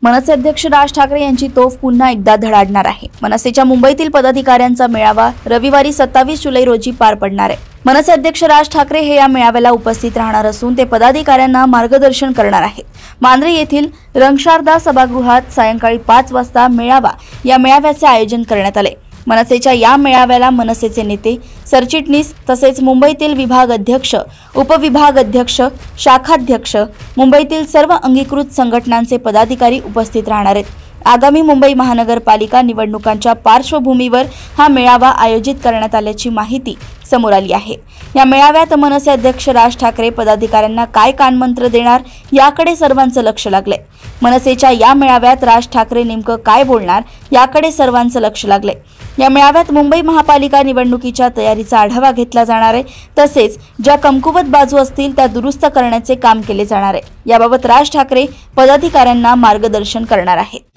मनसे अध्यक्ष राज ठाकरे यांची तोफ पुन्हा एकदा धडाडणार आहे। मनसेच्या मुंबईतील पदाधिकाऱ्यांचा मेळावा रविवारी 27 जुलै रोजी पार पडणार आहे। मनसे अध्यक्ष राज ठाकरे हे या मेळाव्याला उपस्थित राहणार असून ते पदाधिकाऱ्यांना मार्गदर्शन करणार आहेत। मांद्रे येथील रंगशारदा सभागृहात सायंकाळी 5 वाजता या मेळाव्याचे आयोजन करण्यात आले। मनसेच्या या मेळाव्याला मनसेचे नेते, सरचिटणीस तसेच मुंबईतील विभाग अध्यक्ष, उपविभाग अध्यक्ष, शाखाध्यक्ष, मुंबईतील सर्व अंगीकृत संघटनांचे पदाधिकारी उपस्थित राहणार आहेत। आगामी मुंबई महानगरपालिका निवडणुकांच्या पार्श्वभूमीवर हा मेळावा आयोजित करण्यात आल्याची माहिती समोर आली आहे। या मेळाव्यात मनसे अध्यक्ष राज ठाकरे पदाधिकाऱ्यांना काय कानमंत्र देणार याकडे सर्वांचं लक्ष लागलंय। मनसेच्या या मेळाव्यात राज ठाकरे नेमकं काय बोलणार याकडे सर्वांचं लक्ष लागलंय। या मेळाव्यात मुंबई महापालिका निवडणुकीच्या तयारीचा आढावा घेतला जाणार आहे, तसेच ज्या कमकुवत बाजू असतील त्या दुरुस्त करण्याचे काम केले जाणार आहे। याबाबत राज ठाकरे पदाधिकाऱ्यांना मार्गदर्शन करणार आहेत।